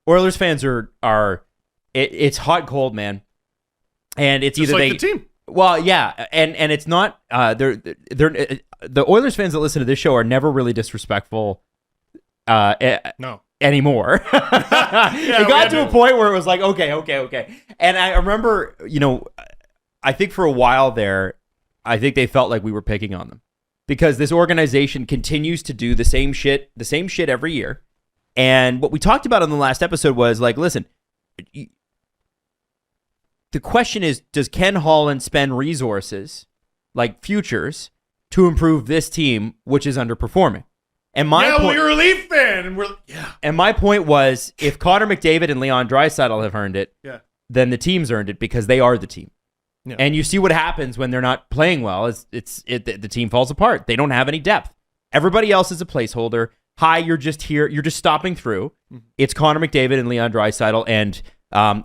Oilers fans it's hot cold, man. And it's just either like the team. Well, yeah, and it's not they're the Oilers fans that listen to this show are never really disrespectful No. anymore. It got to a point where it was like, okay. And I remember, I think for a while there, I think they felt like we were picking on them because this organization continues to do the same shit every year. And what we talked about in the last episode was like, listen, the question is, does Ken Holland spend resources like futures to improve this team, which is underperforming? And you're a Leaf fan, and And my point was, if Connor McDavid and Leon Draisaitl have earned it, then the team's earned it because they are the team. Yeah. And you see what happens when they're not playing well. The team falls apart. They don't have any depth. Everybody else is a placeholder. Hi, you're just here. You're just stopping through. It's Connor McDavid and Leon Draisaitl and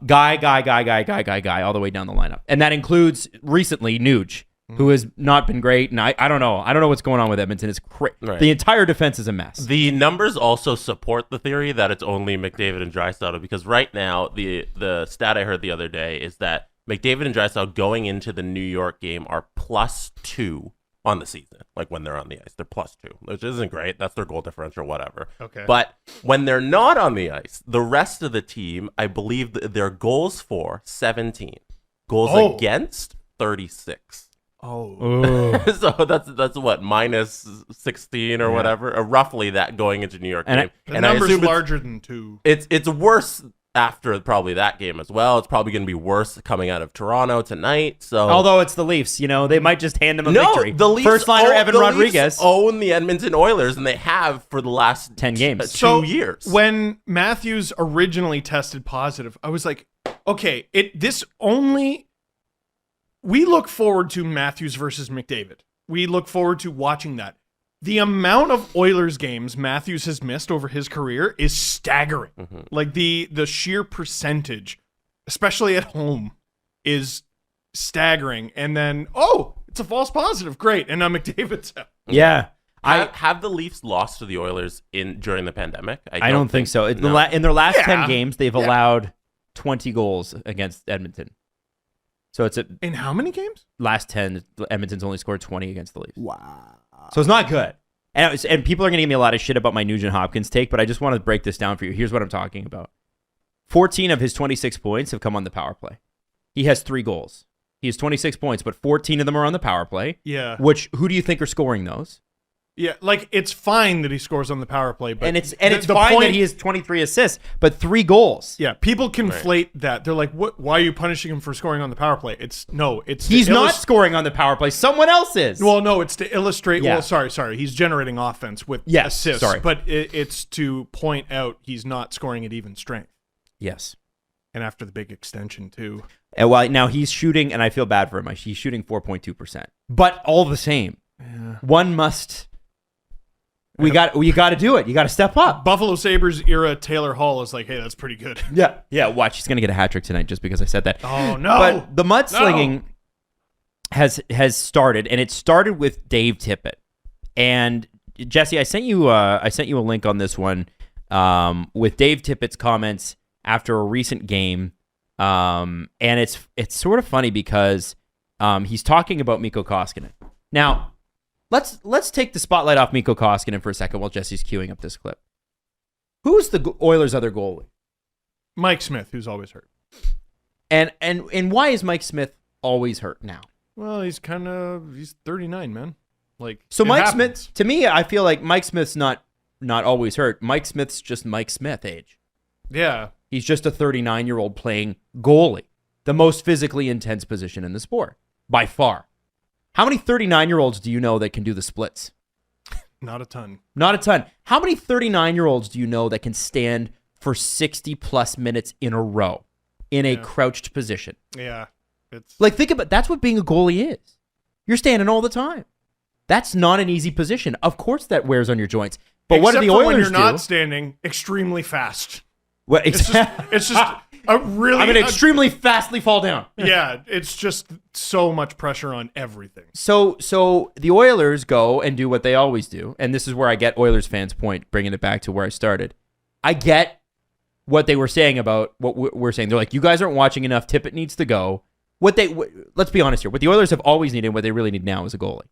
guy, all the way down the lineup. And that includes recently Nuge, who has not been great. And I don't know. I don't know what's going on with Edmonton. It's right. The entire defense is a mess. The numbers also support the theory that it's only McDavid and Draisaitl because right now, the stat I heard the other day is that McDavid and Draisaitl going into the New York game are +2 on the season. Like when they're on the ice, they're +2, which isn't great. That's their goal differential, whatever. Okay. But when they're not on the ice, the rest of the team, I believe their goals for 17, goals against 36. Oh. So that's what, -16 or whatever, roughly that going into New York game. The number's larger than 2. It's worse after probably that game as well. It's probably going to be worse coming out of Toronto tonight. So, although it's the Leafs, they might just hand them a victory. The Leafs first liner Evan Rodriguez own the Edmonton Oilers, and they have for the last 10 games, 2 years. When Matthews originally tested positive, I was like, okay, we look forward to Matthews versus McDavid. We look forward to watching that. The amount of Oilers games Matthews has missed over his career is staggering. Mm-hmm. Like the sheer percentage, especially at home, is staggering. And then, it's a false positive. Great. And now McDavid's out. Yeah. Have the Leafs lost to the Oilers during the pandemic? I don't think so. In their last 10 games, they've allowed 20 goals against Edmonton. So it's in how many games? Last 10, Edmonton's only scored 20 against the Leafs. Wow. So it's not good. And people are going to give me a lot of shit about my Nugent Hopkins take, but I just want to break this down for you. Here's what I'm talking about. 14 of his 26 points have come on the power play. He has 3 goals. He has 26 points, but 14 of them are on the power play. Yeah. Who do you think are scoring those? Yeah, like it's fine that he scores on the power play, but it's fine that he has 23 assists, but 3 goals. Yeah, people conflate that. They're like, "What? Why are you punishing him for scoring on the power play?" He's not scoring on the power play. Someone else is. Well, no, it's to illustrate. Yeah. Well, sorry, he's generating offense with assists. Sorry, but it's to point out he's not scoring at even strength. Yes, and after the big extension too. And now he's shooting, and I feel bad for him. He's shooting 4.2%, but all the same, one must. You got to do it. You got to step up. Buffalo Sabres era Taylor Hall is like, hey, that's pretty good. Yeah. Watch, he's gonna get a hat trick tonight just because I said that. Oh no! But the mudslinging has started, and it started with Dave Tippett. And Jesse, I sent you a link on this one with Dave Tippett's comments after a recent game, and it's sort of funny because he's talking about Mikko Koskinen. Now, let's take the spotlight off Mikko Koskinen for a second while Jesse's queuing up this clip. Who's the Oilers' other goalie? Mike Smith, who's always hurt. And why is Mike Smith always hurt now? Well, he's 39, man. Like, so Mike Smith, to me, I feel like Mike Smith's not always hurt. Mike Smith's just Mike Smith age. Yeah. He's just a 39-year-old playing goalie, the most physically intense position in the sport, by far. How many 39-year-olds do you know that can do the splits? Not a ton. Not a ton. How many 39-year-olds do you know that can stand for 60-plus minutes in a row in a crouched position? Yeah. Like, think about that's what being a goalie is. You're standing all the time. That's not an easy position. Of course that wears on your joints. But what do the Oilers do? When you're not standing, extremely fast. Well, it's just a really... I'm going to extremely fastly fall down. Yeah, it's just so much pressure on everything. So the Oilers go and do what they always do, and this is where I get Oilers fans' point, bringing it back to where I started. I get what they were saying about what we're saying. They're like, you guys aren't watching enough. Tippett needs to go. Let's be honest here. What the Oilers have always needed, what they really need now is a goalie.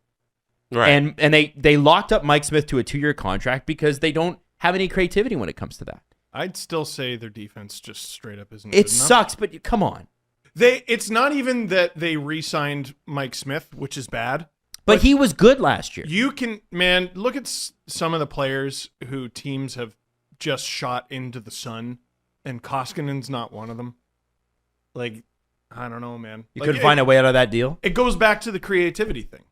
Right. And they locked up Mike Smith to a 2-year contract because they don't have any creativity when it comes to that. I'd still say their defense just straight up isn't. It sucks, but come on. It's not even that they re-signed Mike Smith, which is bad. But he was good last year. You can, man, look at some of the players who teams have just shot into the sun, and Koskinen's not one of them. Like, I don't know, man. You couldn't find a way out of that deal? It goes back to the creativity thing.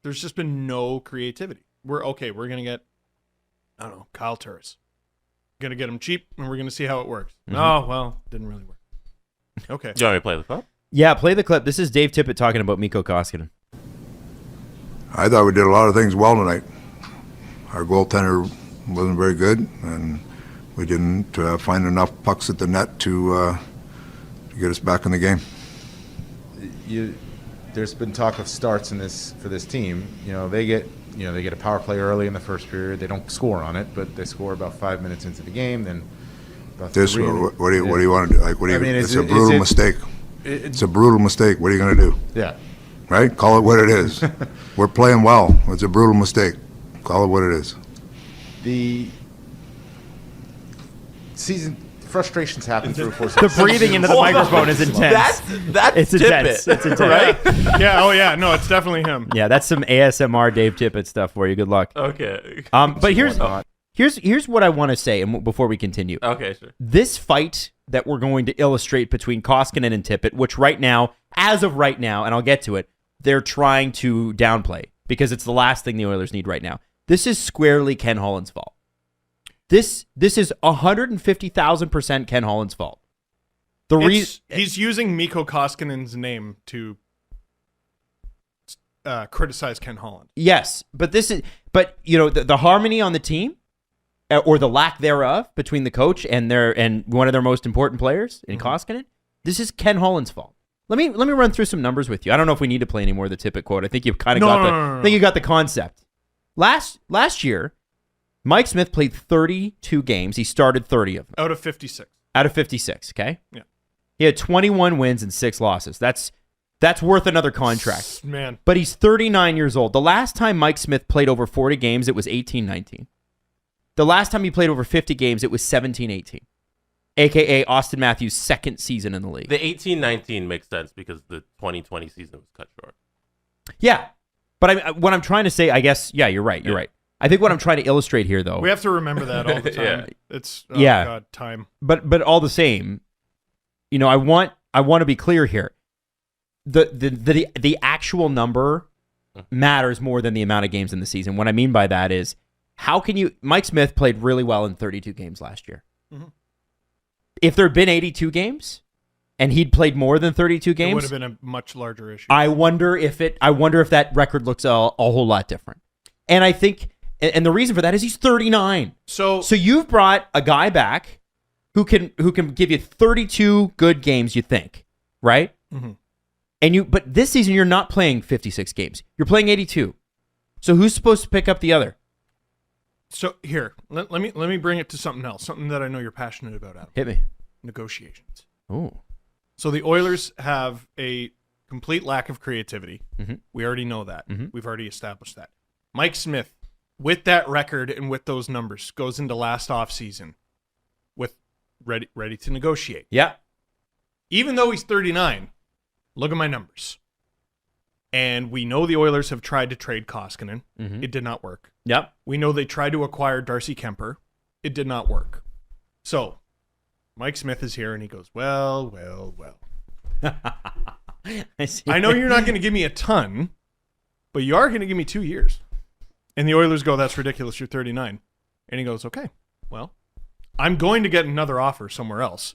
There's just been no creativity. We're going to get, I don't know, Kyle Turris. Going to get him cheap, and we're going to see how it works. Mm-hmm. Oh, well, didn't really work. Okay. Do you want me to play the clip? Yeah, play the clip. This is Dave Tippett talking about Mikko Koskinen. I thought we did a lot of things well tonight. Our goaltender wasn't very good, and we didn't find enough pucks at the net to get us back in the game. There's been talk of starts for this team. They get a power play early in the first period. They don't score on it, but they score about 5 minutes into the game. Then about what do you want to do? Like, it's a brutal mistake. It's a brutal mistake. What are you going to do? Yeah. Right? Call it what it is. We're playing well. It's a brutal mistake. Call it what it is. The season frustrations happen through course. The breathing into the microphone is intense. That's It's intense. Tippett, It's intense. right? Yeah, oh yeah, no, it's definitely him. Yeah, that's some ASMR Dave Tippett stuff for you. Good luck. Okay. But here's what I want to say, and before we continue. Okay, sure. This fight that we're going to illustrate between Koskinen and Tippett, which right now, as of right now, and I'll get to it, they're trying to downplay because it's the last thing the Oilers need right now. This is squarely Ken Holland's fault. This is 150,000% Ken Holland's fault. He's using Mikko Koskinen's name to criticize Ken Holland. Yes, but the harmony on the team, or the lack thereof, between the coach and one of their most important players in Koskinen, this is Ken Holland's fault. Let me run through some numbers with you. I don't know if we need to play any more of the Tippett quote. I think you've kind of I think you got the concept. Last year, Mike Smith played 32 games. He started 30 of them. Out of 56. Out of 56, okay? Yeah. He had 21 wins and 6 losses. That's worth another contract. Man. But he's 39 years old. The last time Mike Smith played over 40 games, it was 18-19. The last time he played over 50 games, it was 17-18. A.K.A. Austin Matthews' second season in the league. The 18-19 makes sense because the 2020 season was cut short. Yeah. But what I'm trying to say, I guess, yeah, you're right. You're right. I think what I'm trying to illustrate here, though. We have to remember that all the time. Yeah. It's God, time. But all the same, I want to be clear here. The actual number matters more than the amount of games in the season. What I mean by that is, Mike Smith played really well in 32 games last year. Mm-hmm. If there had been 82 games and he'd played more than 32 games, it would have been a much larger issue. I wonder if that record looks a whole lot different. And I think, and the reason for that is he's 39. So you've brought a guy back who can give you 32 good games, you think, right? Mm-hmm. But this season you're not playing 56 games. You're playing 82. So who's supposed to pick up the other? So here, let me bring it to something else, something that I know you're passionate about, Adam. Hit me. Negotiations. Oh. So the Oilers have a complete lack of creativity. Mm-hmm. We already know that. Mm-hmm. We've already established that. Mike Smith, with that record and with those numbers, goes into last offseason with ready to negotiate. Yeah. Even though he's 39, look at my numbers. And we know the Oilers have tried to trade Koskinen. Mm-hmm. It did not work. Yep. We know they tried to acquire Darcy Kemper. It did not work. So, Mike Smith is here and he goes, well. I know you're not going to give me a ton, but you are going to give me 2 years. And the Oilers go, that's ridiculous. You're 39. And he goes, okay, well, I'm going to get another offer somewhere else.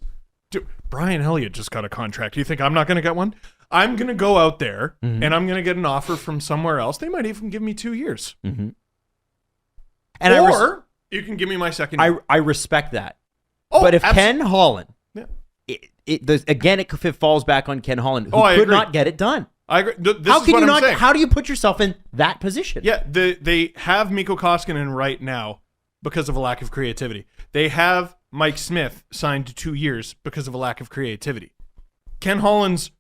Dude, Brian Elliott just got a contract. You think I'm not going to get one? I'm going to go out there and I'm going to get an offer from somewhere else. They might even give me 2 years. Mm-hmm. And you can give me my second year. I respect that. Oh, but if absolutely. Ken Holland, Yeah. it falls back on Ken Holland, who I could agree. not get it done. I agree. Saying. How do you put yourself in that position? Yeah, they have Mikko Koskinen right now because of a lack of creativity. They have Mike Smith signed to 2 years because of a lack of creativity. Ken Holland's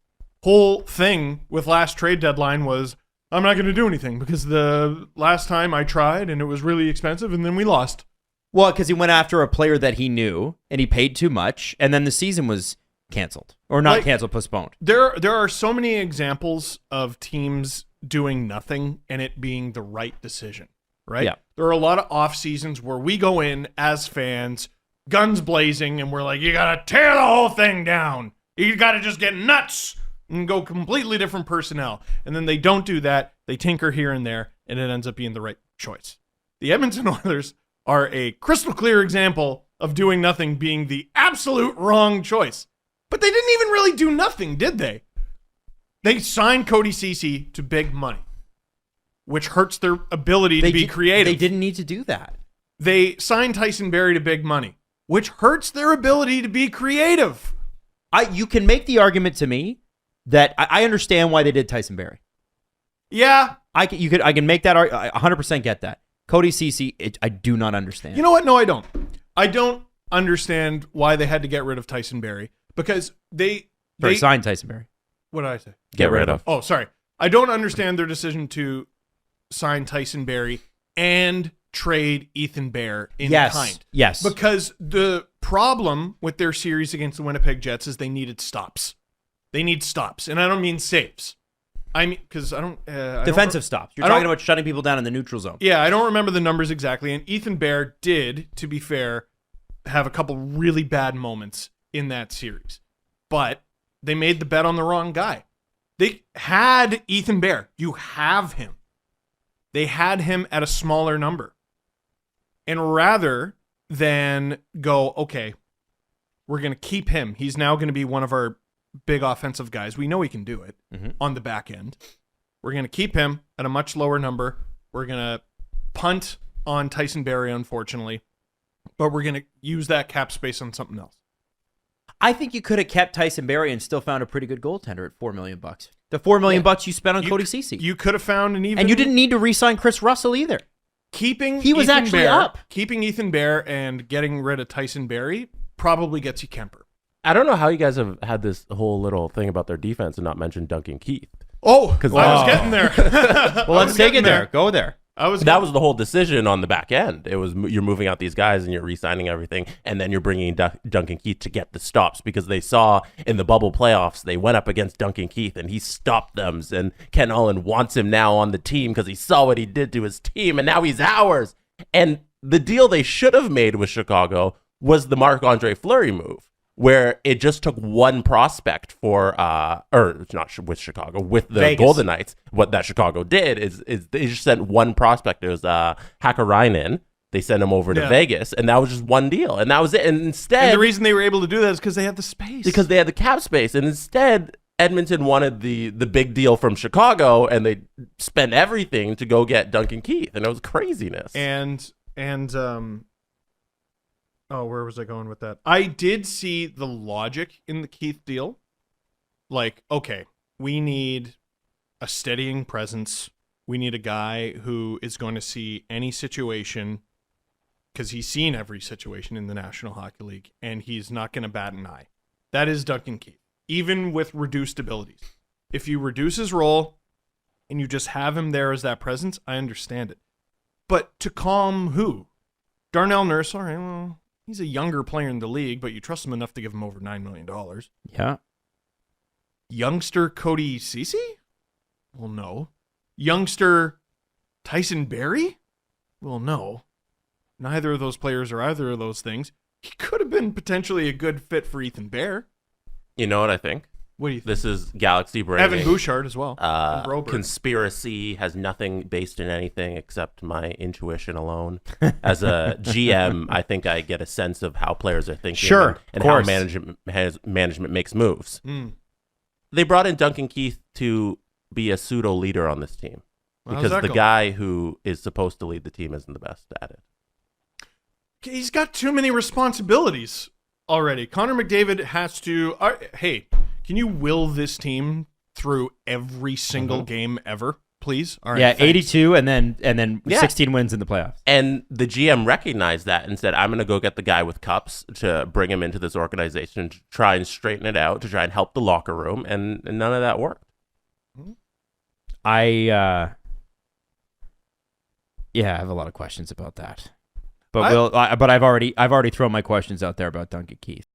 whole thing with last trade deadline was, I'm not going to do anything because the last time I tried and it was really expensive and then we lost. Well, because he went after a player that he knew and he paid too much, and then the season was canceled. Or not canceled, postponed. There are so many examples of teams doing nothing and it being the right decision, right? Yeah. There are a lot of off seasons where we go in as fans, guns blazing, and we're like, you got to tear the whole thing down. You got to just get nuts and go completely different personnel. And then they don't do that. They tinker here and there, and it ends up being the right choice. The Edmonton Oilers are a crystal clear example of doing nothing being the absolute wrong choice. But they didn't even really do nothing, did they? They signed Cody Ceci to big money, which hurts their ability to be creative. They didn't need to do that. They signed Tyson Barrie to big money, which hurts their ability to be creative. You can make the argument to me that I understand why they did Tyson Barrie. Yeah. I can make that argument. I 100% get that. Cody Ceci, I do not understand. You know what? No, I don't. I don't understand why they had to get rid of Tyson Barrie because they signed Tyson Barrie. What did I say? Get rid of. Oh, sorry. I don't understand their decision to sign Tyson Barrie and trade Ethan Bear in kind. Yes. Because the problem with their series against the Winnipeg Jets is they needed stops. They need stops. And I don't mean saves. I mean, because I don't... defensive stops. You're talking about shutting people down in the neutral zone. Yeah, I don't remember the numbers exactly. And Ethan Bear did, to be fair, have a couple really bad moments in that series. But they made the bet on the wrong guy. They had Ethan Bear. You have him. They had him at a smaller number. And rather than go, okay, we're going to keep him. He's now going to be one of our big offensive guys. We know he can do it on the back end. We're going to keep him at a much lower number. We're going to punt on Tyson Barrie, unfortunately. But we're going to use that cap space on something else. I think you could have kept Tyson Barrie and still found a pretty good goaltender at $4 million. The $4 million bucks you spent on Cody Ceci. You could have found an even... And you didn't need to re-sign Chris Russell either. He was actually up. Keeping Ethan Bear and getting rid of Tyson Barrie probably gets you Kemper. I don't know how you guys have had this whole little thing about their defense and not mentioned Duncan Keith. Oh, because I was getting there. Well, let's take it there. Go there. That was the whole decision on the back end. It was you're moving out these guys and you're re-signing everything, and then you're bringing Duncan Keith to get the stops because they saw in the bubble playoffs they went up against Duncan Keith and he stopped them. And Ken Holland wants him now on the team because he saw what he did to his team, and now he's ours. And the deal they should have made with Chicago was the Marc-Andre Fleury move, where it just took one prospect for, or not with Chicago, with the Vegas. Golden Knights. What that Chicago did is they just sent one prospect. It was Hakkarainen. They sent him over to Vegas, and that was just one deal, and that was it. And instead, and the reason they were able to do that is because they had the space. Because they had the cap space, and instead, Edmonton wanted the big deal from Chicago, and they spent everything to go get Duncan Keith, and it was craziness. Oh, where was I going with that? I did see the logic in the Keith deal. Like, okay, we need a steadying presence. We need a guy who is going to see any situation, because he's seen every situation in the National Hockey League, and he's not going to bat an eye. That is Duncan Keith, even with reduced abilities. If you reduce his role and you just have him there as that presence, I understand it. But to calm who? Darnell Nurse, all right, well, he's a younger player in the league, but you trust him enough to give him over $9 million. Yeah. Youngster Cody Ceci? Well, no. Youngster Tyson Barrie? Well, no. Neither of those players are either of those things. He could have been potentially a good fit for Ethan Bear. You know what I think? What do you think? This is Galaxy brain. Evan Bouchard as well. And Broberg. Conspiracy has nothing based in anything except my intuition alone. As a GM, I think I get a sense of how players are thinking and how management makes moves. They brought in Duncan Keith to be a pseudo leader on this team because the guy who is supposed to lead the team isn't the best at it. He's got too many responsibilities already. Connor McDavid has to... hey, can you will this team through every single game ever? please. All right. Yeah, thanks. 82, and then Yeah. 16 wins in the playoffs. And the GM recognized that and said, I'm going to go get the guy with cups to bring him into this organization to try and straighten it out, to try and help the locker room. And none of that worked. I have a lot of questions about that. But I've already thrown my questions out there about Duncan Keith.